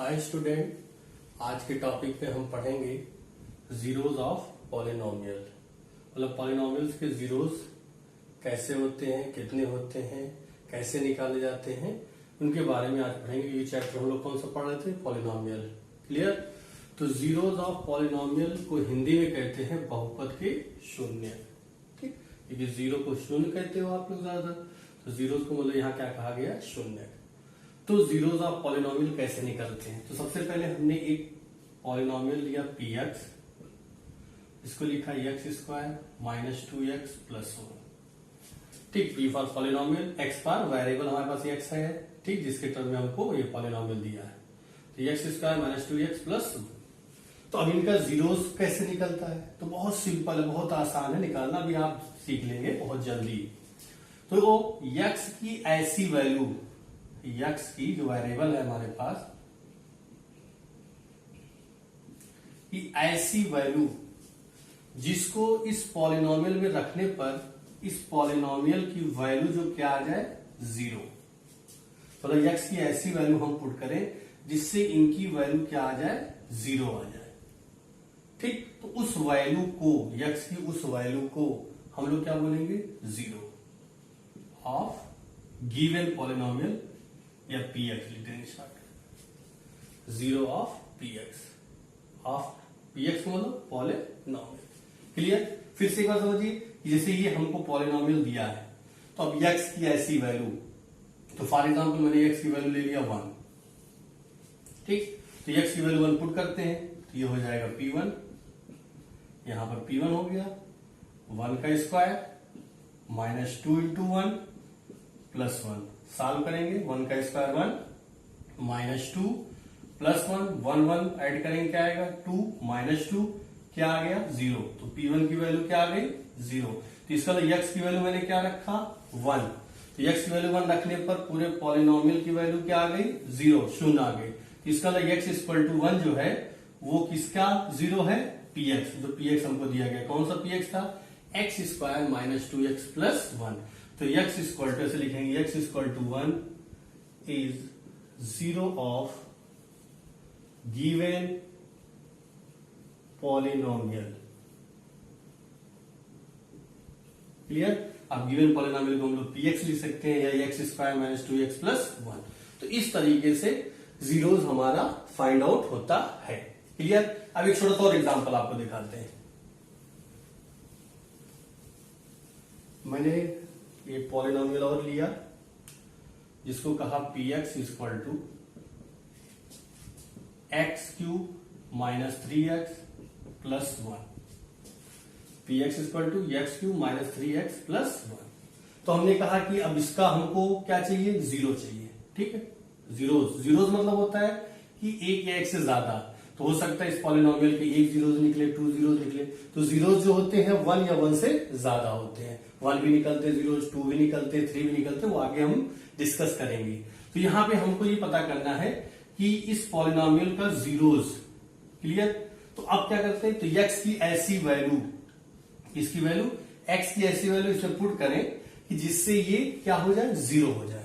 Hi student, आज के topic पे हम पढ़ेंगे जीरोस ऑफ पॉलिनोमियल। मतलब पॉलिनोमियल्स के जीरोस कैसे होते हैं, कितने होते हैं, कैसे निकाले जाते हैं, उनके बारे में आज पढ़ेंगे। ये चैप्टर हम लोग कौन सा पढ़ रहे थे? पॉलिनोमियल। क्लियर? तो जीरोस ऑफ पॉलिनोमियल को हिंदी में कहते हैं बहुपद के शून्य। ठीक, क्योंकि जीरो को शून्य कहते हो आप लोग ज्यादातर, तो जीरोस को मतलब यहाँ क्या कहा गया? शून्य। तो जीरोस ऑफ पॉलिनोमियल कैसे निकलते हैं? तो सबसे पहले हमने एक पॉलिनोमियल लिया पी एक्स, इसको लिखा x square minus 2x plus 1। ठीक, P for polynomial, x for variable हमारे पास एक्स है, ठीक, जिसके टर्म में हमको ये पॉलिनोमियल दिया है। तो x square minus 2x plus 1। तो अब इनका जीरोस कैसे निकलता है? तो बहुत सिंपल है, बहुत आसान है, निकालना भी आप सीख लेंगे बहुत जल्दी। तो वो एक्स की ऐसी वैल्यू, एक्स की जो वेरिएबल है हमारे पास, कि ऐसी वैल्यू जिसको इस पॉलिनोमियल में रखने पर इस पॉलिनोमियल की वैल्यू जो क्या आ जाए? जीरो। मतलब एक्स की ऐसी वैल्यू हम पुट करें जिससे इनकी वैल्यू क्या आ जाए? जीरो आ जाए। ठीक, तो उस वैल्यू को, एक्स की उस वैल्यू को हम लोग क्या बोलेंगे? जीरो ऑफ गिवन पॉलिनोमियल या पी एक्स लिख देंगे start. Zero of P x, of P x मतलब पॉलिनोमियल। क्लियर? फिर से एक बार समझिए, जैसे ये हमको पॉलिनोमियल दिया है, तो अब एक्स की ऐसी वैल्यू, तो फॉर एग्जांपल मैंने एक्स की वैल्यू ले लिया 1। ठीक, तो एक्स की वैल्यू 1 पुट करते हैं तो ये हो जाएगा P1। यहां पर P1 हो गया 1 का square minus 2 into 1 plus 1। Solve करेंगे, 1 का स्क्वायर 1 माइनस 2 प्लस 1, 1 1 ऐड करेंगे क्या आएगा? 2 माइनस 2 क्या आ गया? 0। तो P1 की वैल्यू क्या आ गई? 0। तो इसका एक्स की वैल्यू मैंने क्या रखा? 1। तो एक्स की वैल्यू 1 रखने पर पूरे पॉलिनोमियल की वैल्यू क्या आ गई? 0, शून्य आ गई। तो इसका एक्स इक्वल टू 1 जो है वो किसका 0 है? Px। जो Px हमको दिया गया, कौन सा Px था? X square minus 2x plus 1। तो x इक्वल टू ऐसे लिखेंगे, x equal to 1 is zero of given polynomial. Clear? अब गिवन पॉलिनोमियल को हम लोग px लिख सकते हैं या x square minus 2x plus 1। तो इस तरीके से जीरोस हमारा फाइंड आउट होता है। क्लियर? अब एक छोटा सा और एग्जांपल आपको दिखाते हैं। मैंने ये पॉलिनोमियल और लिया जिसको कहा px equal to x cube minus 3x plus 1। px equal to x cube minus 3x plus 1। तो हमने कहा कि अब इसका हमको क्या चाहिए? जीरो चाहिए। ठीक है, जीरोस। जीरोस मतलब होता है कि एक या एक से ज्यादा। तो हो सकता है इस पॉलिनोमियल के एक जीरोस निकले, 2 जीरोस निकले। तो जीरोस जो होते हैं 1 या 1 से ज्यादा होते हैं। 1 भी निकलते जीरोस, 2 भी निकलते, 3 भी निकलते, वो आगे हम डिस्कस करेंगे। तो यहां पे हमको ये पता करना है कि इस पॉलिनोमियल का जीरोस। क्लियर? तो अब क्या करते हैं? तो एक्स की ऐसी वैल्यू, इसकी वैल्यू, एक्स की ऐसी वैल्यू इसमें पुट करें कि जिससे ये क्या हो जाए? जीरो हो जाए।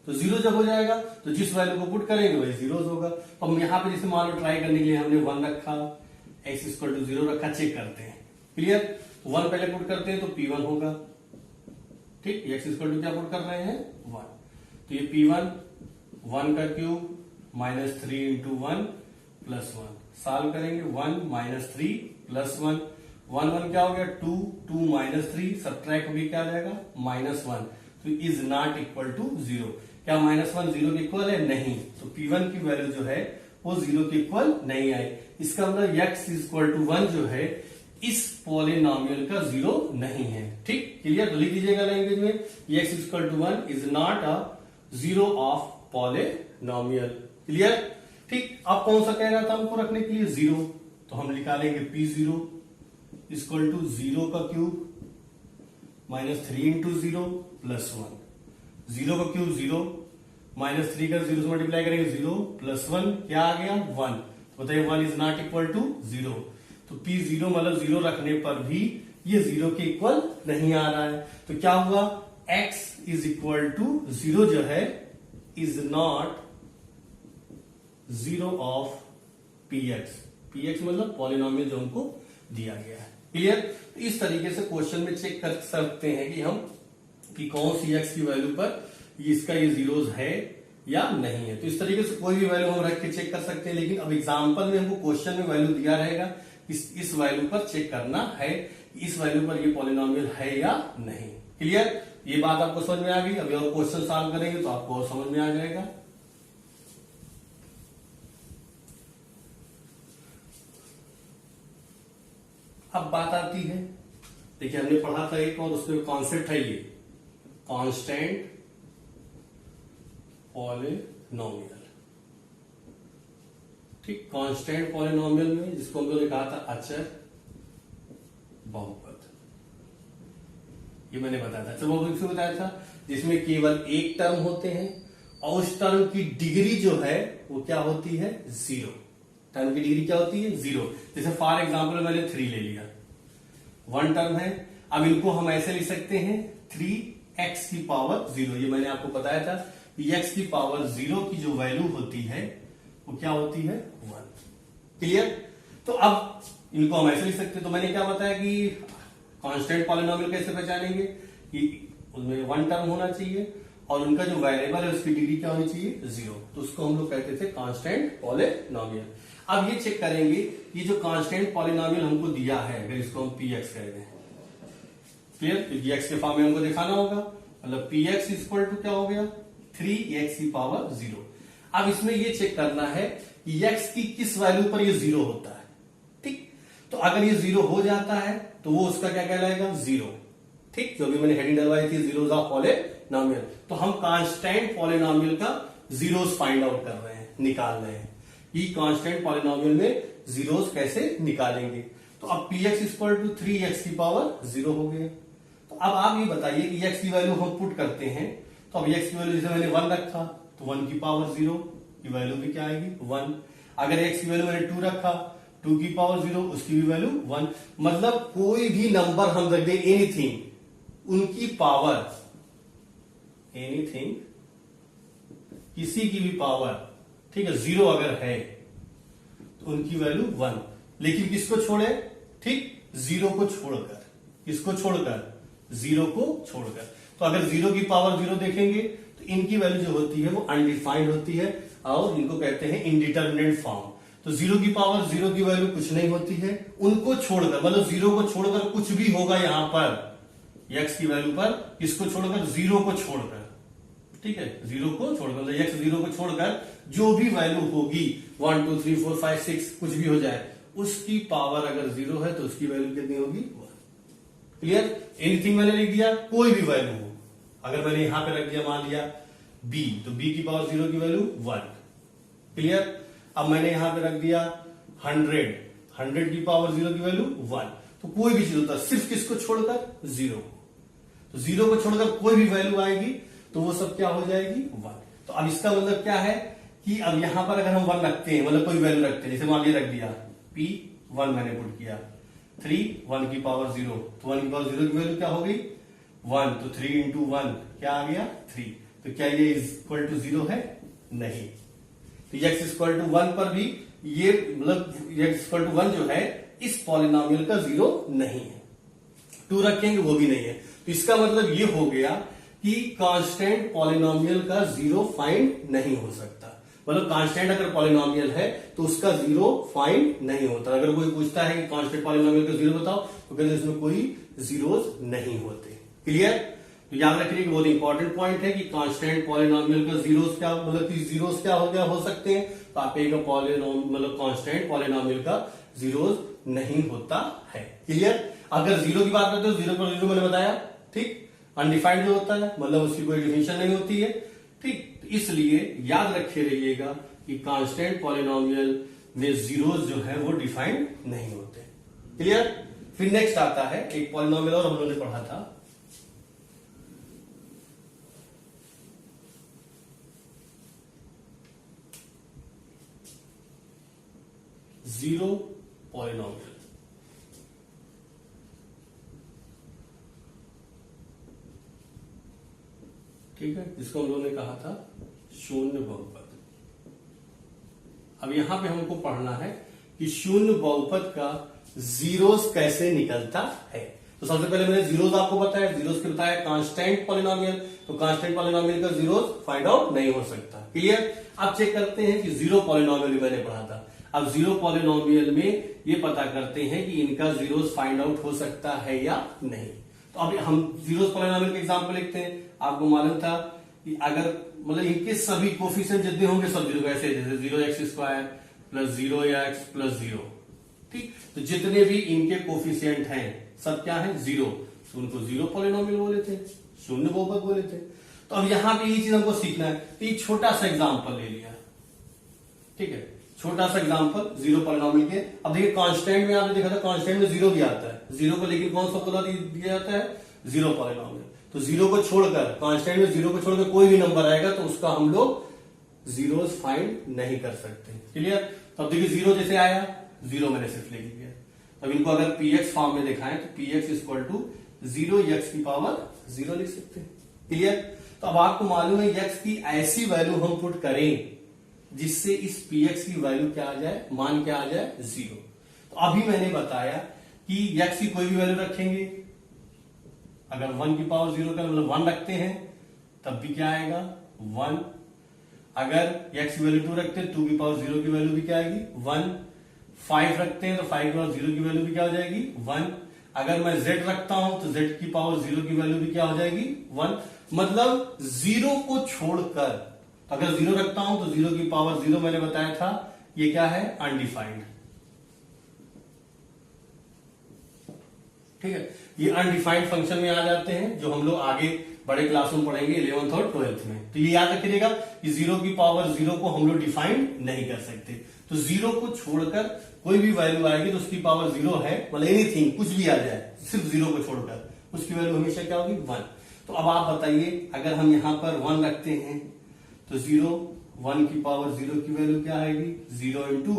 तो जीरो जब हो जाएगा तो जिस वैल्यू को पुट करेंगे वही जीरो होगा। तो हम यहां पे जैसे मान लो ट्राई करने के लिए हमने 1 रखा, एक्स इक्वल टू 0 रखा, चेक करते हैं। क्लियर? तो 1 पहले पुट करते हैं तो P1 होगा। ठीक, एक्स इक्वल टू क्या पुट कर रहे हैं? 1। तो ये P1 1 का cube minus 3 into 1 plus 1। Solve करेंगे, 1 माइनस 3 प्लस 1, 1 1 क्या हो गया? 2 2 माइनस 3 सब्ट्रैक्ट होगी क्या आ जाएगा? माइनस 1। तो इज नॉट इक्वल टू 0। क्या माइनस 1 0 के इक्वल है? नहीं। तो P1 की वैल्यू जो है वो 0 के इक्वल नहीं आई। इसका मतलब x इक्वल टू 1 जो है इस पॉलिनोमियल का 0 नहीं है। ठीक, क्लियर? तो लिख दीजिएगा लैंग्वेज में, x equal to 1 is not a 0 of polynomial. Clear? ठीक, अब कौन सा कह रहा था हमको रखने के लिए? 0। तो हम निकालेंगे P0 इक्वल टू 0 का क्यूब माइनस 3 इंटू 0 प्लस 1। 0 का क्यूब 0 माइनस 3 का 0 से मल्टीप्लाई करेंगे 0 प्लस 1 क्या आ गया? 1। तो बताइए 1 इज नॉट इक्वल टू 0। तो P0 मतलब 0 रखने पर भी ये 0 के इक्वल नहीं आ रहा है। तो क्या हुआ? x इज इक्वल टू 0 जो है is not zero of px. Px मतलब पॉलिनोमियल जो हमको दिया गया है। क्लियर? इस तरीके से क्वेश्चन में चेक कर सकते हैं कि हम कि कौन सी एक्स की वैल्यू पर इसका ये जीरोज है या नहीं है। तो इस तरीके से कोई भी वैल्यू हम रख के चेक कर सकते हैं, लेकिन अब एग्जाम्पल में हमको क्वेश्चन में वैल्यू दिया रहेगा, इस वैल्यू पर चेक करना है, इस वैल्यू पर ये पॉलिनोमियल है या नहीं। क्लियर? ये बात आपको समझ में आ गई। अभी और क्वेश्चन सॉल्व करेंगे तो आपको और समझ में आ जाएगा। अब बात आती है, देखिए हमने पढ़ा था एक और उसमें कॉन्सेप्ट है ये कांस्टेंट पॉलिनोमियल। ठीक, कांस्टेंट पॉलिनोमियल में जिसको हम लोगों ने कहा था अचर बहुपद, ये मैंने बताया था। अचर बहुपद किसको बताया था? जिसमें केवल एक टर्म होते हैं और उस टर्म की डिग्री जो है वो क्या होती है? जीरो। टर्म की डिग्री क्या होती है? जीरो। जैसे फॉर एग्जाम्पल मैंने 3 ले लिया, वन टर्म है। अब इनको हम ऐसे लिख सकते हैं 3x की पावर 0। ये मैंने आपको बताया था कि x की पावर 0 की जो वैल्यू होती है वो क्या होती है? 1। क्लियर? तो अब इनको हम ऐसे लिख सकते हैं। तो मैंने क्या बताया कि कांस्टेंट पॉलिनोमियल कैसे पहचानेंगे कि उसमें वन टर्म होना चाहिए और उनका जो वेरिएबल है उसकी डिग्री क्या होनी चाहिए? 0। तो उसको हम लोग कहते थे कांस्टेंट पॉलिनोमियल। अब ये चेक करेंगे कि जो कांस्टेंट पॉलिनोमियल हमको दिया है, अगर इसको हम px कह दें, क्लियर? क्योंकि x के फॉर्म में हमको दिखाना होगा, मतलब px इक्वल टू क्या हो गया? 3x की पावर 0। अब इसमें ये चेक करना है कि x की किस वैल्यू पर ये 0 होता है। ठीक, तो अगर ये 0 हो जाता है तो वो उसका क्या कहलाएगा? 0। ठीक, जो भी मैंने हेडिंग डलवाई थी जीरोस ऑफ पॉलिनोमियल। तो हम कांस्टेंट पॉलिनोमियल का जीरोस फाइंड आउट कर रहे हैं, निकाल रहे हैं कि कांस्टेंट पॉलिनोमियल में जीरोस कैसे निकालेंगे। तो अब px इक्वल टू 3x की पावर 0 हो गया। तो अब आप ये बताइए कि x की वैल्यू हम पुट करते हैं, तो अब x की वैल्यू जैसे मैंने 1 रखा तो 1 की पावर 0 की वैल्यू भी क्या आएगी? 1। अगर x की वैल्यू मैंने 2 रखा, 2 की पावर 0 उसकी भी वैल्यू 1। मतलब कोई भी नंबर हम रख दें, एनीथिंग, उनकी पावर, एनीथिंग, किसी की भी पावर, ठीक है, 0 अगर है तो उनकी वैल्यू 1। लेकिन किसको छोड़े? ठीक, 0 को छोड़कर। किसको छोड़कर? 0 को छोड़कर। तो अगर 0 की पावर 0 देखेंगे तो इनकी वैल्यू जो होती है वो अनडिफाइंड होती है और इनको कहते हैं इनडिटरमिनेट फॉर्म। तो 0 की पावर 0 की वैल्यू कुछ नहीं होती है, उनको छोड़कर, मतलब 0 को छोड़कर कुछ भी होगा यहां पर x की वैल्यू पर, किसको छोड़कर? 0 को छोड़कर। ठीक है, 0 को छोड़कर, मतलब x 0 को छोड़कर जो भी वैल्यू होगी 1 2 3 4 5 6 कुछ भी हो जाए, उसकी पावर अगर 0 है तो उसकी वैल्यू कितनी होगी? 1। क्लियर? एनीथिंग मैंने लिख दिया, कोई भी वैल्यू हो। अगर मैंने यहां पे रख दिया मान लिया b, तो b की पावर 0 की वैल्यू 1। क्लियर? अब मैंने यहां पे रख दिया 100, 100 की पावर 0 की वैल्यू 1। तो कोई भी चीज होता है, सिर्फ किसको छोड़कर? 0 को। तो 0 को छोड़कर कोई भी वैल्यू आएगी तो वो सब क्या हो जाएगी? 1। तो अब इसका मतलब क्या है कि अब यहां पर अगर हम 1 रखते हैं, मतलब कोई वैल्यू रखते हैं, जैसे मान लिया रख दिया p1 मैंने पुट किया, 3 1 की पावर 0, तो 1 की पावर 0 की वैल्यू क्या हो गई? 1। तो 3 इंटू 1 क्या आ गया? 3। तो क्या ये इक्वल टू 0 है? नहीं। तो x इक्वल टू 1 पर भी ये, मतलब x इक्वल टू 1 जो है इस पॉलिनोमियल का 0 नहीं है। 2 रखेंगे वो भी नहीं है। तो इसका मतलब ये हो गया कि कांस्टेंट पॉलिनोमियल का 0 फाइंड नहीं हो सकता। मतलब कांस्टेंट अगर पॉलिनोमियल है तो उसका 0 फाइंड नहीं होता। अगर कोई पूछता है कि कांस्टेंट पॉलिनोमियल का 0 बताओ, तो कहते हैं इसमें कोई जीरोस नहीं होते। क्लियर? तो याद रखिए कि बहुत इंपॉर्टेंट पॉइंट है कि कांस्टेंट पॉलिनोमियल का जीरोस क्या, मतलब कि जीरोस क्या हो सकते हैं। तो आप एक पॉलिनोमियल, मतलब कांस्टेंट पॉलिनोमियल का जीरोस नहीं होता है। क्लियर? अगर 0 की बात करते हो, 0 पर 0 मैंने बताया, ठीक, अनडिफाइंड जो होता है, मतलब उसकी कोई डिफिनेशन नहीं होती है। ठीक, तो इसलिए याद रखे रहिएगा कि कांस्टेंट पॉलिनोमियल में जीरोस जो है वो डिफाइंड नहीं होते। क्लियर? फिर नेक्स्ट आता है एक पॉलिनोमियल और हम लोगों ने पढ़ा था, जीरो पॉलिनोमियल। ठीक है, जिसको हम लोगों ने कहा था शून्य बहुपद। अब यहां पे हमको पढ़ना है कि शून्य बहुपद का जीरोस कैसे निकलता है। तो सबसे पहले मैंने जीरोस आपको बताया, जीरोस के बताया कांस्टेंट पॉलिनोमियल, तो कांस्टेंट पॉलिनोमियल का जीरोस फाइंड आउट नहीं हो सकता। क्लियर। अब चेक करते हैं कि जीरो पॉलिनोमियल भी मैंने पढ़ा था। अब जीरो पॉलिनोमियल में ये पता करते हैं कि इनका जीरोस फाइंड आउट हो सकता है या नहीं। तो अब हम जीरोस पॉलिनोमियल के एग्जांपल लिखते हैं। आपको मालूम था कि अगर मतलब इनके सभी कोफिशिएंट जितने होंगे सब जीरो, ऐसे जैसे 0x² प्लस 0x प्लस 0, ठीक। तो जितने भी इनके कोफिशिएंट हैं सब क्या है, जीरो, तो उनको जीरो पॉलिनोमियल बोले थे, शून्य बहुपद बोले थे। तो अब यहां पे ये चीज हमको सीखना है। तो एक छोटा सा एग्जांपल ले लिया, ठीक है, छोटा सा एग्जांपल जीरो पॉलिनोमियल के। अब देखिए कांस्टेंट में आपने देखा था, कांस्टेंट में जीरो भी आता है, जीरो को लेकिन कौन सा बोला दिया जाता है, जीरो पॉलिनोमियल। तो जीरो को छोड़कर, कांस्टेंट में जीरो को छोड़कर कोई भी नंबर आएगा तो उसका हम लोग जीरोस फाइंड नहीं कर सकते। क्लियर। तो अब देखिए जीरो जैसे आया, जीरो मैंने सिर्फ लिख दिया। अब इनको अगर px फॉर्म में दिखाएं तो px इक्वल टू 0x की पावर 0 लिख सकते हैं। क्लियर। तो अब आपको मालूम है x की ऐसी वैल्यू हम पुट करें जिससे इस px की वैल्यू क्या आ जाए, मान क्या आ जाए, 0। तो अभी मैंने बताया कि x की कोई भी वैल्यू रखेंगे, अगर 1 की पावर 0 का मतलब 1 रखते हैं तब भी क्या आएगा, 1। अगर x की वैल्यू 2 रखते हैं, 2 की पावर 0 की वैल्यू भी क्या आएगी, 1। 5 रखते हैं तो 5 की पावर 0 की वैल्यू भी क्या हो जाएगी, 1। अगर मैं z रखता हूं तो z की पावर 0 की वैल्यू भी क्या हो जाएगी, 1। मतलब 0 को छोड़कर, अगर 0 रखता हूं तो 0 की पावर 0 मैंने बताया था ये क्या है, अनडिफाइंड। ठीक है, ये अनडिफाइंड फंक्शन में आ जाते हैं जो हम लोग आगे बड़े क्लास में पढ़ेंगे 11th और 12th में। तो ये याद रखिएगा कि 0 की पावर 0 को हम लोग डिफाइंड नहीं कर सकते। तो 0 को छोड़कर कोई भी वैल्यू आएगी तो उसकी पावर 0 है, मतलब एनीथिंग, कुछ भी आ जाए, सिर्फ 0 को छोड़कर उसकी वैल्यू हमेशा क्या होगी, 1। तो अब आप बताइए, अगर हम यहां पर 1 रखते हैं तो 0, 1 की पावर 0 की वैल्यू क्या आएगी, 0 इंटू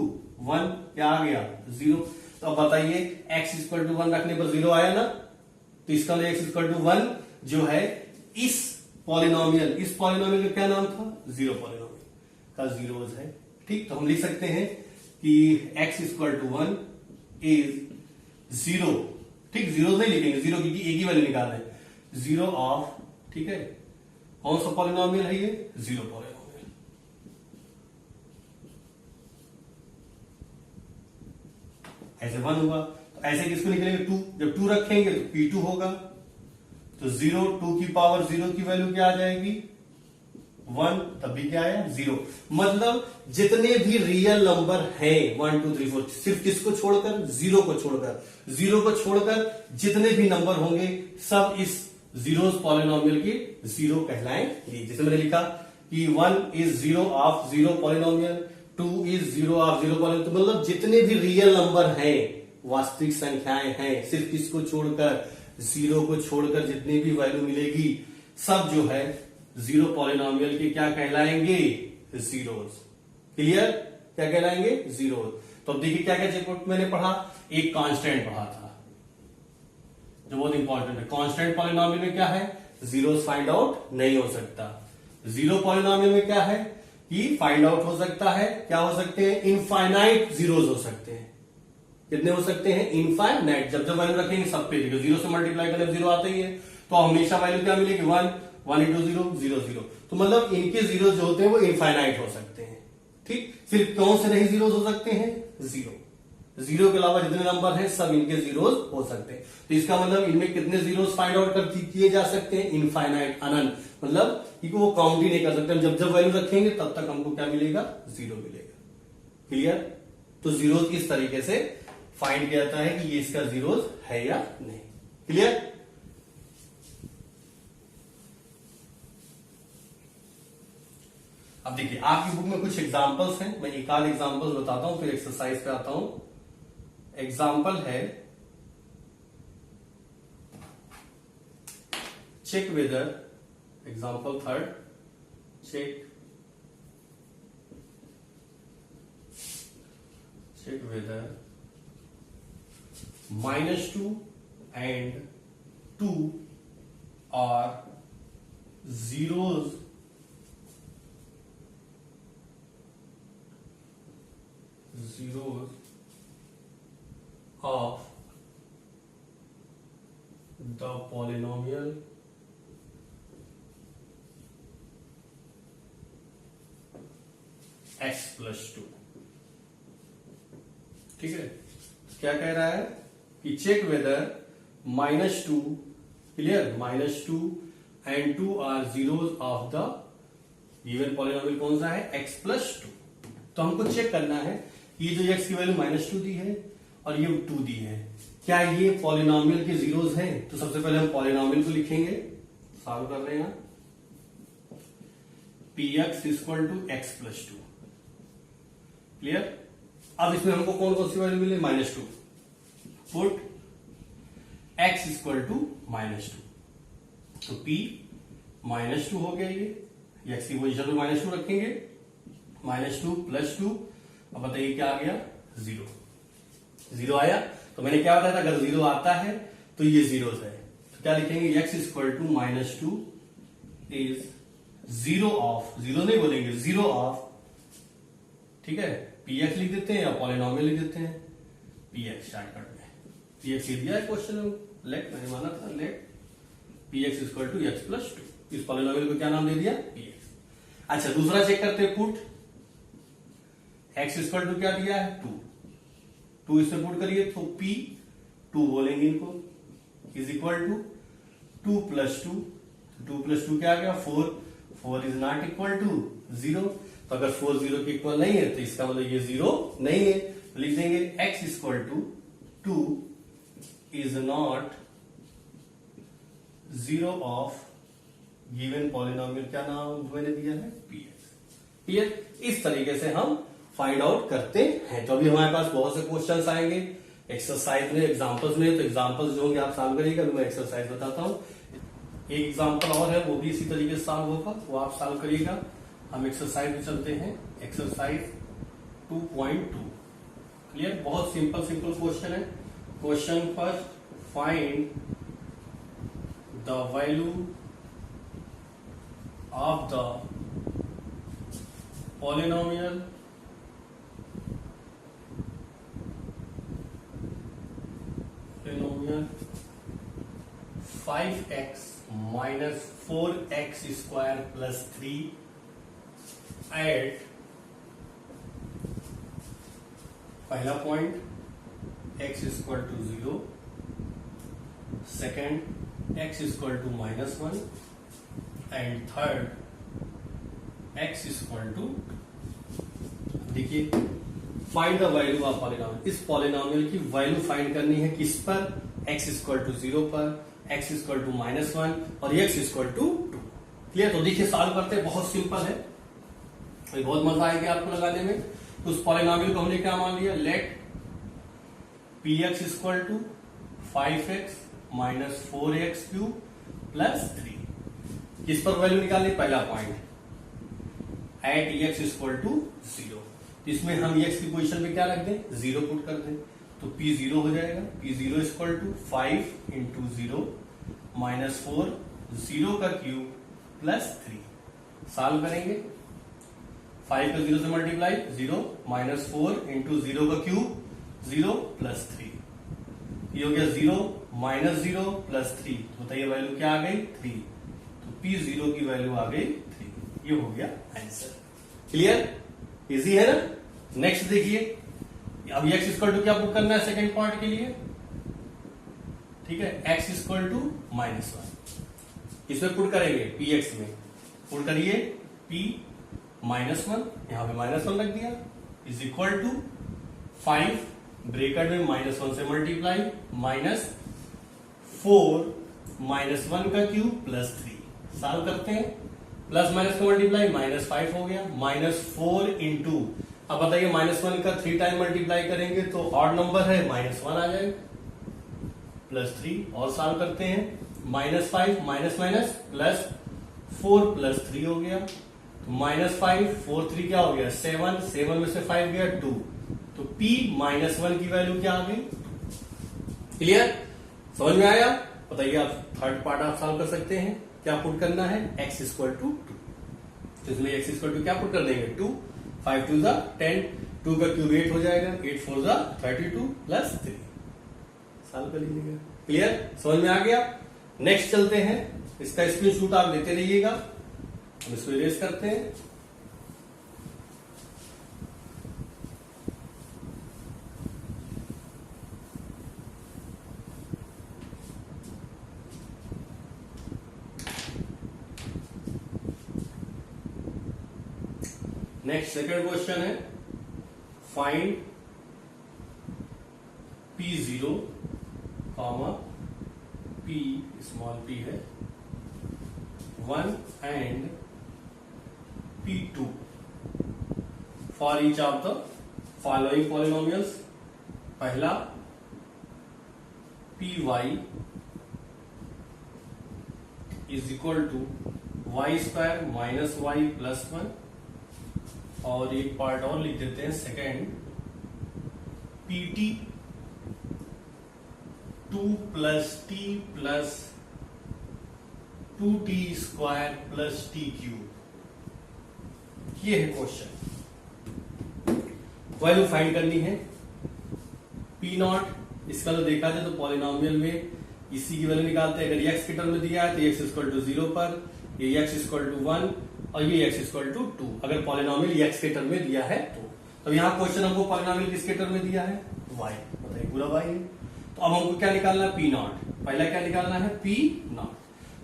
1 क्या आ गया, 0। तो अब बताइए x इक्वल टू 1 रखने पर 0 आया ना, तो इसका मतलब x इक्वल टू 1 जो है इस पॉलिनोमियल का क्या नाम था, जीरो पॉलिनोमियल का जीरोस है। ठीक। तो हम लिख सकते हैं कि x इक्वल टू 1 इज 0, ठीक, जीरो नहीं लिखेंगे, जीरो की एक ही वैल्यू निकाल रहे हैं, 0 ऑफ, ठीक है, कौन सा पॉलिनोमियल है ये, जीरो पॉलिनोमियल। ऐसे 1 हुआ, तो ऐसे किसको निकलेंगे, 2। जब 2 रखेंगे तो p2 होगा, तो 0, 2 की पावर 0 की वैल्यू क्या आ जाएगी, 1, तब भी क्या आया, 0। मतलब जितने भी रियल नंबर हैं 1 2 3 4, सिर्फ किसको छोड़कर, 0 को छोड़कर, 0 को छोड़कर जितने भी नंबर होंगे सब इस जीरोस पॉलिनोमियल के 0 कहलाएंगे। जैसे मैंने लिखा कि 1 is 0 of 0 polynomial, 2 is 0 of 0 polynomial. तो मतलब जितने भी रियल नंबर हैं, वास्तविक संख्याएं हैं, सिर्फ किसको छोड़कर, 0 को छोड़कर जितनी भी वैल्यू मिलेगी सब जो है 0 पॉलिनोमियल के क्या कहलाएंगे, जीरोस। क्लियर, क्या कहलाएंगे, जीरोस। तो अब देखिए क्या क्या चेकआउट मैंने पढ़ा, एक कांस्टेंट पढ़ा था जो बहुत इंपॉर्टेंट है। कांस्टेंट पॉलिनोमियल में क्या है, जीरोस फाइंड आउट नहीं हो सकता। जीरो पॉलिनोमियल में क्या है कि फाइंड आउट हो सकता है, क्या हो सकते हैं, इनफाइनाइट जीरोस हो सकते हैं। कितने हो सकते हैं, इनफाइनाइट। जब जब वैल्यू रखेंगे सब पे, देखो 0 से मल्टीप्लाई करने 0 आता ही है, तो हमेशा वैल्यू क्या मिलेगी, 1, 1 इंटू 0 0 0। तो मतलब इनके जीरो जो होते हैं वो इनफाइनाइट हो सकते हैं। ठीक। सिर्फ कौन से नहीं जीरोस हो सकते हैं, 0। 0 के अलावा जितने नंबर हैं सब इनके जीरोस हो सकते हैं। तो इसका मतलब इनमें कितने जीरोस फाइंड आउट किए जा सकते हैं, इनफाइनाइट, अनंत। मतलब कि वो काउंट ही नहीं कर सकते, हम जब जब वैल्यू रखेंगे तब तक हमको क्या मिलेगा, 0 मिलेगा। क्लियर। तो जीरोस इस तरीके से फाइंड किया जाता है कि ये इसका जीरोस है या नहीं। क्लियर। अब देखिए आपकी बुक में कुछ एग्जांपल्स हैं, मैं एक आध एग्जांपल्स बताता हूं फिर एक्सरसाइज पे आता हूं। एग्जांपल है, check whether, example 3, check whether -2 and 2 are zeros zeros of the polynomial x plus 2। ठीक है, क्या कह रहा है कि check whether -2, clear, -2 and 2 are zeros of the given polynomial कौन सा है, x plus 2। तो हमको चेक करना है ये जो x की वैल्यू -2 दी है और ये 2 दी है, क्या ये पॉलिनोमियल के जीरोज हैं। तो सबसे पहले हम पॉलिनोमियल को लिखेंगे, सॉल्व कर रहे हैं px equal to x plus 2, clear. अब इसमें हमको कौन कौन सी वैल्यू मिले, -2, पुट x इक्वल टू -2, तो p -2 हो गया, ये x की पोजीशन पे -2 रखेंगे, -2 + 2, अब बताइए क्या आ गया, 0 आया। तो मैंने क्या बताया था, अगर 0 आता है तो ये जीरोस है, तो क्या लिखेंगे, x equal to -2 is 0 of, 0 नहीं बोलेंगे, 0 ऑफ, ठीक है, px लिख देते हैं या पॉलिनोमियल लिख देते हैं, px शॉर्टकट में, px दिया है क्वेश्चन में, लेट, मैंने माना था let px equal to x plus 2, इस पॉलिनोमियल को क्या नाम दे दिया, px। अच्छा, दूसरा चेक करते हैं, पुट x इक्वल टू क्या दिया है, 2 इसमें पुट करिए तो p 2 बोलेंगे इनको, इज इक्वल टू 2 + 2, 2 + 2 क्या आ गया, 4 इज नॉट इक्वल टू 0। तो अगर 4 0 के इक्वल नहीं है तो इसका मतलब ये 0 नहीं है, तो लिख देंगे x equal to 2 is not 0 of given polynomial, क्या नाम मैंने दिया है, px। क्लियर, इस तरीके से हम फाइंड आउट करते हैं। तो अभी हमारे पास बहुत से क्वेश्चंस आएंगे एक्सरसाइज में, एग्जांपल्स में, तो एग्जांपल्स जो होंगे आप सॉल्व करिएगा, मैं एक्सरसाइज बताता हूं। एक एग्जांपल और है, वो भी इसी तरीके से सॉल्व होगा, वो आप सॉल्व करिएगा। हम एक्सरसाइज में चलते हैं, एक्सरसाइज 2.2, क्लियर, बहुत सिंपल क्वेश्चन है। Question first, find the value of the polynomial polynomial 5x minus 4x square plus 3 at, पहला point x equal to 0, second x equal to -1 and third x equal to, देखिए find the value of polynomial, इस polynomial की value find करनी है किस पर, x equal to 0 पर, x equal to -1 और x इक्वल टू 2। क्लियर, तो देखिए सॉल्व करते हैं, बहुत सिंपल है, बहुत मजा आएगा आपको लगाने में। तो उस पॉलिनोमियल को हमने क्या मान लिया, let px equal to 5x minus 4x cube plus 3, किस पर वैल्यू निकालनी, पहला point at x equal to 0, इसमें हम x की पोजीशन पे क्या रख दें, 0 पुट कर दें, तो p 0 हो जाएगा, p 0 equal to 5 into 0 minus 4, 0 का क्यूब प्लस 3, सॉल्व करेंगे, 5 का 0 से मल्टीप्लाई, 0 माइनस 4 इंटू 0 का क्यूब 0 प्लस 3, ये हो गया 0 माइनस 0 प्लस 3, तो बताइए वैल्यू क्या आ गई, 3, तो p 0 की वैल्यू आ गई 3, ये हो गया आंसर। क्लियर, इजी है ना। नेक्स्ट देखिए, अब x इक्वल टू क्या पुट करना है सेकंड पार्ट के लिए, ठीक है, x इक्वल टू -1, इसमें पुट करेंगे px में, पुट करिए p -1, यहां पे -1 रख दिया, इज इक्वल टू 5 ब्रेकेट में -1 से मल्टीप्लाई माइनस 4 -1 का क्यूब प्लस 3, सॉल्व करते हैं, प्लस माइनस का मल्टीप्लाई -5 हो गया, -4 इंटू, अब बताइए -1 का 3 टाइम मल्टीप्लाई करेंगे तो ऑड नंबर है, -1 आ जाएगा, प्लस 3, और सॉल्व करते हैं, -5 माइनस माइनस प्लस 4 प्लस 3 हो गया, तो -5 4 3 क्या हो गया, 7, 7 में से 5 गया 2, तो p -1 की वैल्यू क्या आ गई। क्लियर, समझ में आया। बताइए आप थर्ड पार्ट आप सॉल्व कर सकते हैं, क्या पुट करना है, x इक्वल टू 2, तो इसमें x इक्वल टू क्या पुट कर देंगे, 2, 5 2 10, 2 का क्यूब 8 हो जाएगा, 8 4 जा 32 प्लस 3 सॉल्व कर लीजिएगा। क्लियर, समझ में आ गया। नेक्स्ट चलते हैं, इसका स्क्रीनशॉट आप लेते रहिएगा, हम इसको इरेज करते हैं। नेक्स्ट सेकंड क्वेश्चन है, find P0 comma P small p है 1 and P2 for each of the following polynomials. पहला Py is equal to y square minus y plus 1, और एक पार्ट और लिख देते हैं second, PT 2 plus t plus 2t square plus t cube. ये है क्वेश्चन, वैल्यू फाइंड करनी है। P0 इसका तो देखा जाए तो पॉलिनोमियल में इसी की वैल्यू निकालते हैं। अगर x के टर्म में दिया है तो x इक्वल टू 0 पर, ये x इक्वल टू 1 और ये x इक्वल टू 2, अगर पॉलिनोमियल x के टर्म में दिया है तो यहाँ क्वेश्चन हमको पॉलिनोमियल किसके टर्म में दिया है, y, बताइए पूरा y है। तो अब हमको क्या निकालना है, P0, पहला क्या निकालना है P0।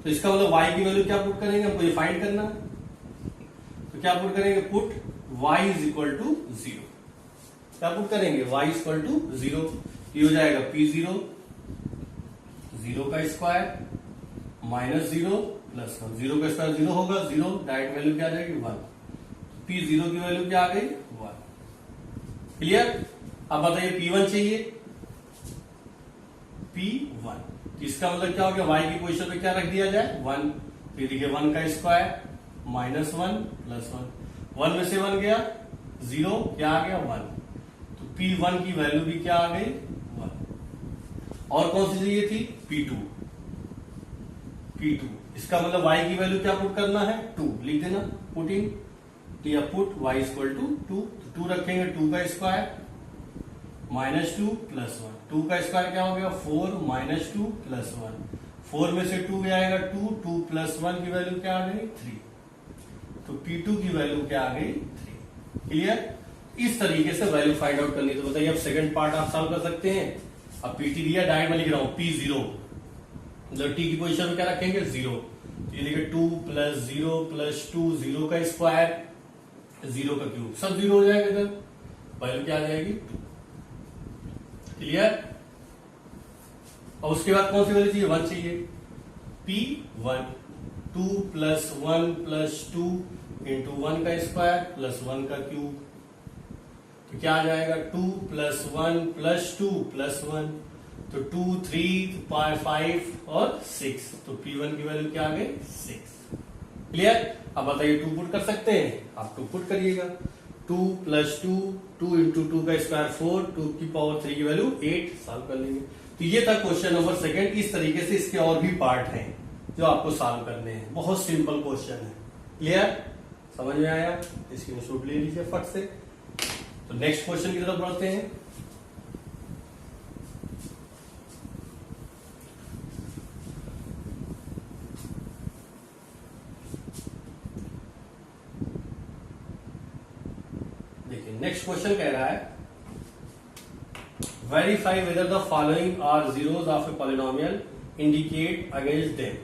तो इसका मतलब y की वैल्यू क्या पुट करेंगे, हमको ये फाइंड करना है। तो क्या पुट करेंगे, put y is equal to 0। क्या पुट करेंगे, y इक्वल टू 0, ये हो जाएगा P0 0 का स्क्वायर माइनस 0 प्लस 1, 0 का स्क्वायर 0 होगा, 0 डायरेक्ट वैल्यू क्या आ जाएगी 1, P0 की वैल्यू क्या आ गई 1। क्लियर, अब बताइए P1 चाहिए, P1, इसका मतलब क्या हो गया, y की पोजीशन पे क्या रख दिया जाए 1, फिर देखिए 1 का स्क्वायर माइनस 1 प्लस 1, 1 में से 1 गया 0, क्या आ गया 1, तो P1 की वैल्यू भी क्या आ गई 1। और कौन सी चाहिए थी, P2, इसका मतलब y की वैल्यू क्या पुट करना है 2, लिख देना पुटिंग, तो या पुट y इक्वल टू 2, 2 रखेंगे 2 का स्क्वायर माइनस 2 प्लस 1, 2 का स्क्वायर क्या हो गया 4 माइनस 2 प्लस 1, 4 में से 2 जाएगा 2, 2 प्लस 1 की वैल्यू क्या आ गई 3, तो P2 की वैल्यू क्या आ गई 3। क्लियर, इस तरीके से वैल्यू फाइंड आउट करनी। तो बताइए अब सेकंड पार्ट आप सॉल्व कर सकते हैं। अब PT दिया, डायरेक्ट में लिख रहा हूं P0, मतलब t की पोजीशन में क्या रखेंगे 0, तो ये देखिए 2 प्लस 0 प्लस 2, 0 का स्क्वायर 0 का क्यूब, सब 0 हो जाएगा इधर, वैल्यू क्या आ जाएगी 2। क्लियर, और उसके बाद कौन सी वैल्यू चाहिए, 1 चाहिए, P1 2 प्लस 1 प्लस 2 इंटू 1 का स्क्वायर प्लस 1 का क्यूब, तो क्या आ जाएगा 2 प्लस 1 प्लस 2 प्लस 1, तो 2 3 5 और 6, तो P1 की वैल्यू क्या आ गई 6। क्लियर, अब बताइए 2 पुट कर सकते हैं, आप 2 पुट करिएगा, 2 प्लस 2, 2 इंटू 2 का स्क्वायर 4, 2 की पावर 3 की वैल्यू 8, सॉल्व कर लेंगे। तो ये था क्वेश्चन नंबर सेकंड। इस तरीके से इसके और भी पार्ट हैं जो आपको सॉल्व करने हैं, बहुत सिंपल क्वेश्चन है। क्लियर, समझ में आया, इसकी स्क्रीनशॉट ले लीजिए फट से। तो नेक्स्ट क्वेश्चन की तरफ बढ़ते हैं। नेक्स्ट क्वेश्चन कह रहा है verify whether the following are zeros of a polynomial, indicate against them.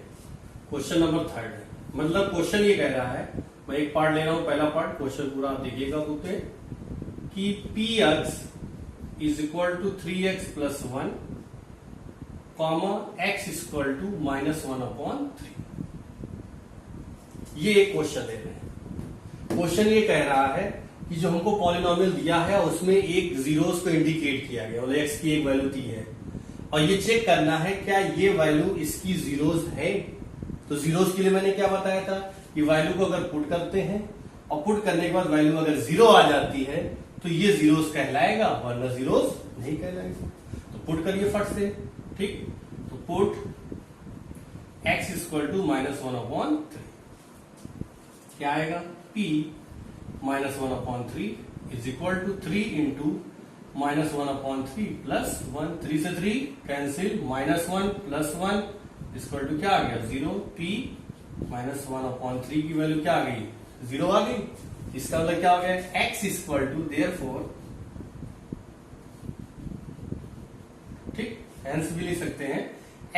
Question number third है, मतलब क्वेश्चन ये कह रहा है, मैं एक पार्ट ले रहा हूं, पहला पार्ट क्वेश्चन पूरा आप देखिएगा बुक पे, कि px is equal to 3x plus 1 comma x equal to -1/3। ये एक क्वेश्चन दे रहे हैं। क्वेश्चन ये कह रहा है कि जो हमको पॉलिनोमियल दिया है उसमें एक जीरोस को इंडिकेट किया गया, मतलब x की एक वैल्यू दी है, और ये चेक करना है क्या ये वैल्यू इसकी जीरोस है। तो जीरोस के लिए मैंने क्या बताया था कि वैल्यू को अगर पुट करते हैं और पुट करने के बाद वैल्यू अगर 0 आ जाती है तो ये जीरोस कहलाएगा, वरना जीरोस नहीं कहलाएगा। तो पुट करिए फट से, ठीक, तो पुट x इक्वल टू -1/3, क्या आएगा P -1/3 is equal to 3 into -1/3 plus 1, 3 से 3 कैंसिल, -1 प्लस 1 इक्वल टू क्या आ गया 0, p -1/3 की वैल्यू क्या आ गई 0 आ गई। इसका मतलब क्या हो गया x इक्वल टू देयरफॉर, ठीक, हेंस भी लिख सकते हैं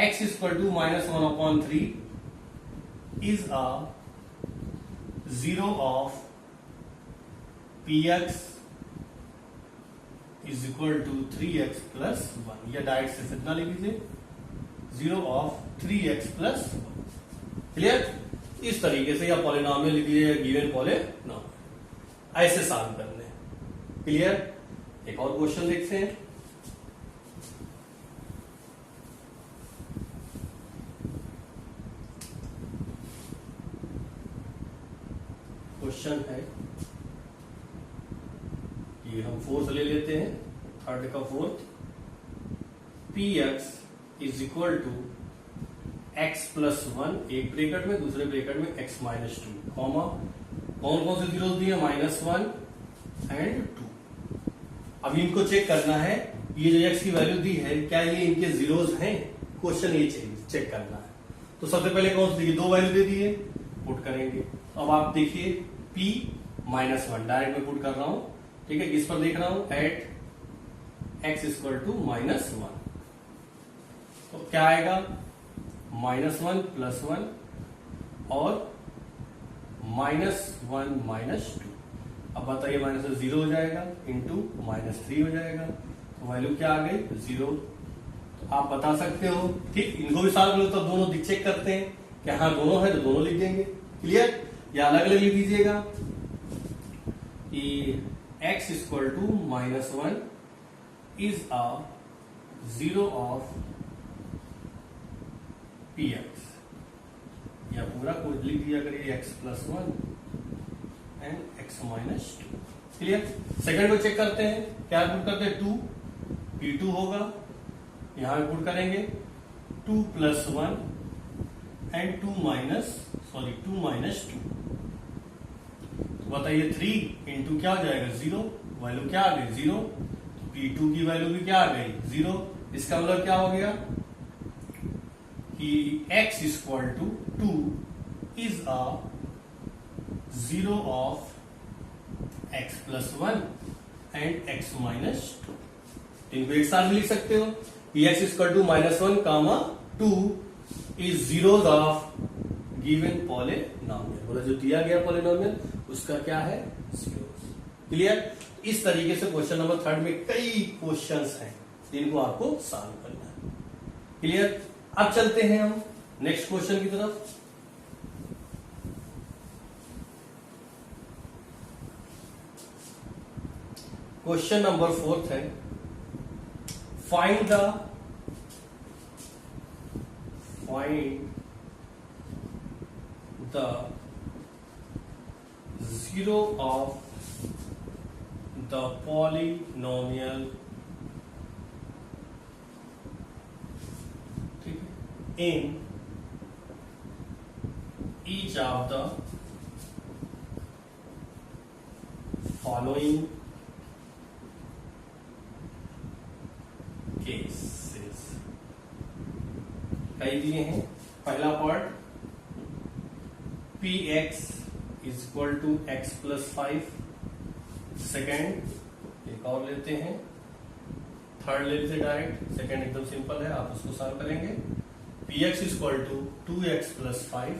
x equal to -1/3 is a 0 of px is equal to 3x plus 1, या डायरेक्ट से कितना लिख लीजिए 0 ऑफ 3x प्लस 1। क्लियर। इस तरीके से या पॉलिनॉमियल लिख लीजिए, गिवन पॉलिनॉमियल, ऐसे सॉल्व करने। क्लियर। एक और क्वेश्चन देखते हैं। क्वेश्चन है, ये हम फोर्थ ले लेते हैं, थर्ड का fourth, px is equal to x plus 1 एक ब्रैकेट में, दूसरे ब्रैकेट में x माइनस 2, कॉमा कौन कौन से जीरोस दिए -1 एंड 2। अब इनको चेक करना है, ये जो x की वैल्यू दी है क्या ये इनके जीरोस हैं, क्वेश्चन ये चेक करना है। तो सबसे पहले कौन सी दो वैल्यू दे दी है, पुट करेंगे। अब आप देखिए p -1 डायरेक्ट में पुट कर रहा हूं, ठीक है, किस पर देख रहा हूं एट x इक्वल टू -1, तो क्या आएगा -1 प्लस 1 और -1 माइनस 2। अब बताइए माइनस 0 हो जाएगा इंटू -3 हो जाएगा, तो वैल्यू क्या आ गई 0। तो आप बता सकते हो, ठीक, इनको भी सॉल्व लो तो दोनों चेक करते हैं कि हाँ दोनों है तो दोनों लिख देंगे। क्लियर। या अलग अलग लिख दीजिएगा कि x equal to -1 is a 0 of px, या पूरा कुछ लिख दिया करिए x plus 1 and x minus 2। Clear. Second को चेक करते हैं, क्या पुट करते हैं 2, p2 होगा, यहां पे पुट करेंगे 2 प्लस 1 एंड 2 माइनस 2। तो बताइए 3 इंटू क्या हो जाएगा 0, वैल्यू क्या आ गई 0, p2 की वैल्यू भी क्या आ गई 0। इसका मतलब क्या हो गया कि x equal to 2 is a 0 of x plus 1 and x minus 2। इनको एक साथ भी लिख सकते हो कि x equal to -1 comma 2 is zeros of given polynomial, बोला जो दिया गया पॉलिनॉमियल उसका क्या है जीरोस। क्लियर। इस तरीके से क्वेश्चन नंबर 3 में कई क्वेश्चंस हैं जिनको आपको सॉल्व करना है। क्लियर। अब चलते हैं हम नेक्स्ट क्वेश्चन की तरफ। क्वेश्चन नंबर 4 है, find the zero of the polynomial in each of the following cases। कई दिए हैं। पहला part px is equal to x plus 5, second एक और लेते हैं, थर्ड ले लेते डायरेक्ट, सेकेंड एकदम सिंपल है, आप उसको सॉल्व करेंगे। px is equal to 2x plus 5,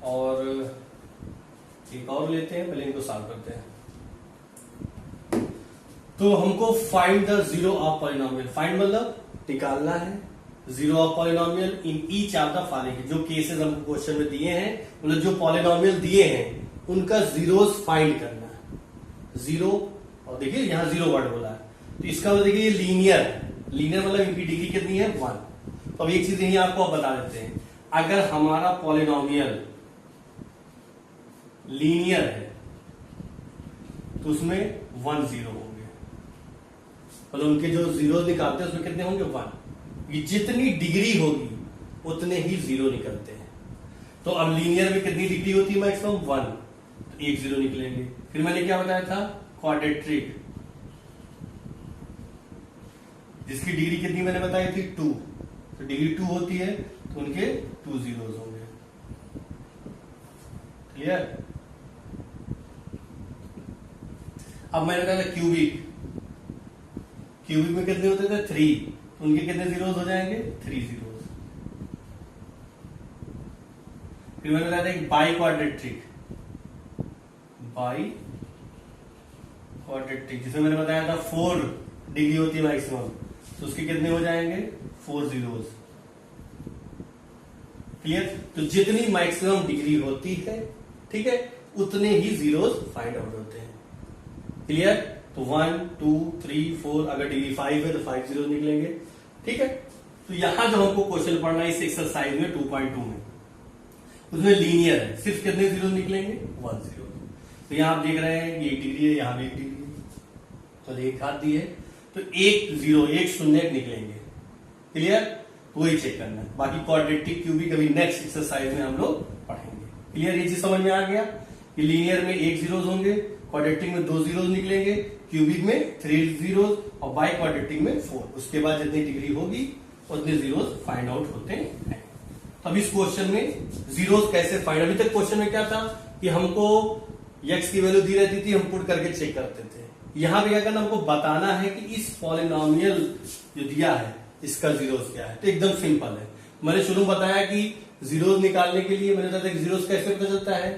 और एक और लेते हैं, पहले इनको सॉल्व करते हैं। तो हमको find the zero of polynomial, find मतलब निकालना है zero of polynomial in each of the following. जो केसेस हमको क्वेश्चन में दिए हैं, मतलब जो पॉलिनॉमियल दिए हैं उनका जीरोस फाइंड करना है। जीरो, और देखिए यहां जीरो वर्ड बोला है, तो इसका मतलब देखिए ये लीनियर मतलब इनकी डिग्री कितनी है 1। तो अब एक चीज यही आपको बता देते हैं, अगर हमारा पॉलिनॉमियल लीनियर है तो उसमें 1 0 होंगे, मतलब उनके जो जीरो निकालते हैं उसमें कितने होंगे 1। ये जितनी डिग्री होगी उतने ही जीरो निकलते हैं। तो अब लीनियर में कितनी डिग्री होती है मैक्सिमम 1, तो एक जीरो निकलेंगे। फिर मैंने क्या बताया था, क्वाड्रेट्रिक, जिसकी डिग्री कितनी मैंने बताई थी 2, तो डिग्री 2 होती है तो उनके 2 जीरोस होंगे। क्लियर। अब मैंने बताया क्यूबिक, क्यूबिक में कितने होते थे 3, तो उनके कितने जीरोस हो जाएंगे 3 जीरोस। फिर मैंने बताया था एक बाई क्वाड्रेट्रिक, बाई क्वाड्रेट्रिक जिसमें मैंने बताया था 4 डिग्री होती है मैक्सिमम, तो उसके कितने हो जाएंगे 4 जीरोस। क्लियर। तो जितनी मैक्सिमम डिग्री होती है, ठीक है, उतने ही जीरोस फाइंड आउट होते हैं। क्लियर। तो 1 2 3 4, अगर डिग्री 5 है तो 5 जीरो निकलेंगे। ठीक है। तो यहां जो हमको क्वेश्चन पढ़ना है इस एक्सरसाइज में 2.2 में, उसमें लीनियर है, सिर्फ कितने जीरो निकलेंगे 1 जीरो। तो यहां आप देख रहे हैं कि 1 डिग्री है, यहां भी 1 डिग्री है, तो एक हाथ दी है, तो 1 जीरो 1 शून्य निकलेंगे। क्लियर। वही चेक करना है, बाकी क्वाड्रेटिक क्यूबिक कभी नेक्स्ट एक्सरसाइज में हम लोग पढ़ेंगे। क्लियर। ये चीज समझ में आ गया कि लीनियर में 1 जीरोस होंगे, क्वाड्रेटिक में 2 जीरोस निकलेंगे, क्यूबिक में 3 जीरोस और बाई क्वाड्रेटिक में 4। उसके बाद जितनी डिग्री होगी उतने जीरोस फाइंड आउट होते हैं। तो अब इस क्वेश्चन में जीरोस कैसे फाइंड, अभी तक क्वेश्चन में क्या था कि हमको एक्स की वैल्यू दी रहती थी, हम पुट करके चेक करते थे। यहां पे क्या करना, हमको बताना है कि इस पॉलिनोमियल जो दिया है इसका जीरोस क्या है। तो एकदम सिंपल है, मैंने शुरू बताया कि जीरोस निकालने के लिए मैंने बताया जीरोस कैसे पता चलता है।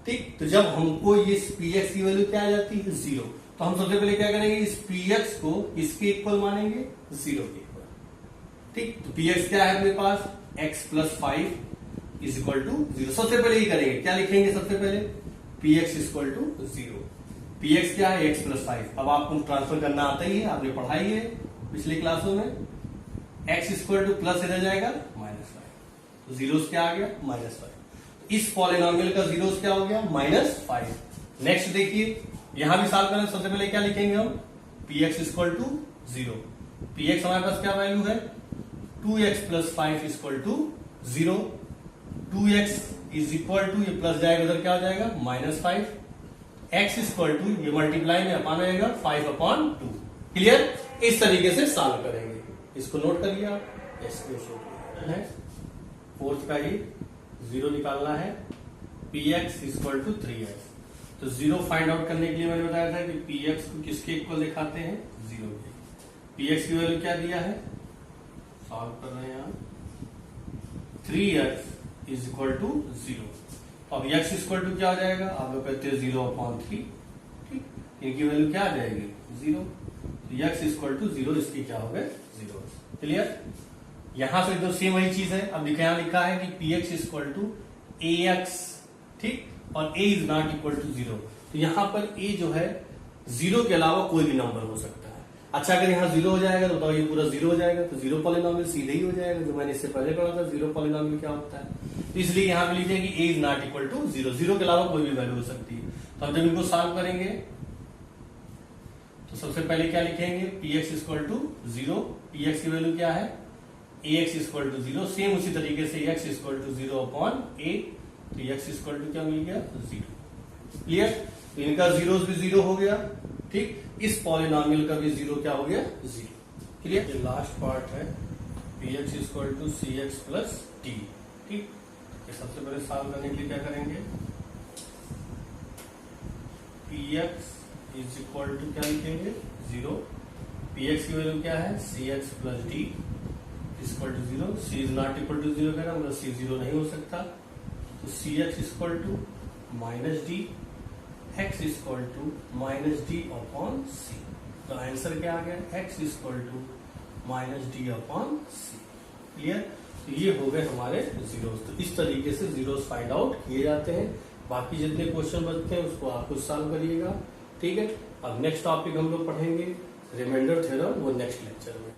ठीक। तो जब हमको ये पीएक्स की वैल्यू क्या आ जाती है 0, तो हम सबसे पहले क्या करेंगे, इस पीएक्स को इसके इक्वल मानेंगे 0 के इक्वल। ठीक। तो पीएक्स क्या है अपने पास, x plus 5 is equal to 0। सबसे पहले ये करेंगे, क्या लिखेंगे सबसे पहले, px इक्वल टू 0। px क्या है, x प्लस 5। अब आपको ट्रांसफर करना आता ही है, आपने पढ़ाई है पिछले क्लासों में। x इक्वल टू प्लस इधर जाएगा -5, तो जीरोस क्या आ गया -5। इस पॉलिनोमियल का जीरोस क्या हो गया -5। नेक्स्ट देखिए, यहां भी सॉल्व करना, सबसे पहले क्या लिखेंगे हम, px इक्वल टू 0। px हमारे पास क्या वैल्यू है 2x plus 5 equal to 0। 2x is equal to, ये प्लस जाएगा उधर क्या हो जाएगा -5। x इक्वल टू, ये मल्टीप्लाई में अपान रहेगा 5/2। क्लियर। इस तरीके से सॉल्व करेंगे। इसको नोट करिए आप, फोर्थ का ही 0 निकालना है, px इक्वल टू 3x। तो 0 फाइंड आउट करने के लिए मैंने बताया था कि px को किसके इक्वल दिखाते हैं 0 के। px की वैल्यू क्या दिया है, सॉल्व कर रहे हैं यहां, 3x इज इक्वल टू 0। अब x इक्वल टू क्या हो जाएगा, आप लोग कहते हैं 0/3। ठीक। इनकी वैल्यू क्या आ जाएगी 0, तो x इक्वल टू 0, इसकी क्या हो गए 0। क्लियर। यहां से एकदम सेम वही चीज है। अब यहां लिखा है कि px इक्वल टू ax, ठीक, और a is not equal to 0। तो यहां पर a जो है 0 के अलावा कोई भी नंबर हो सकता है। अच्छा, अगर यहाँ 0 हो जाएगा तो बताओ ये पूरा 0 हो जाएगा, तो 0 पॉलिनोमियल सीधे ही हो जाएगा, जो मैंने इससे पहले पढ़ा था 0 पॉलिनोमियल क्या होता है। तो इसलिए यहां पे लिखिए कि a is not equal to 0। 0 के अलावा कोई भी वैल्यू हो सकती है। तो हम जब इनको सॉल्व करेंगे तो सबसे पहले क्या लिखेंगे, px इक्वल टू 0। px की वैल्यू क्या है, ax इक्वल टू 0। सेम उसी तरीके से x इक्वल टू 0/a, तो x इक्वल टू क्या मिल गया 0। क्लियर। तो इनका जीरोस भी 0 हो गया। ठीक। इस पॉलिनोमियल का भी 0 क्या हो गया 0। क्लियर। ये लास्ट पार्ट है, px equal to cx plus t। ठीक। सबसे पहले सॉल्व करने के लिए क्या करेंगे, px इज इक्वल टू क्या लिखेंगे 0। px की वैल्यू क्या है cx plus d equal to 0। c is not equal to 0 करें, मतलब c 0 नहीं हो सकता, तो cx equal to -d, x equal to -d/c। तो आंसर क्या आ गया, x equal to -d/c। Clear. तो ये हो गए हमारे जीरोस। तो इस तरीके से जीरोस फाइंड आउट किए जाते हैं। बाकी जितने क्वेश्चन बचते हैं उसको आप खुद सॉल्व करिएगा। ठीक है। अब नेक्स्ट टॉपिक हम लोग पढ़ेंगे रिमाइंडर थ्योरम, वो नेक्स्ट लेक्चर में।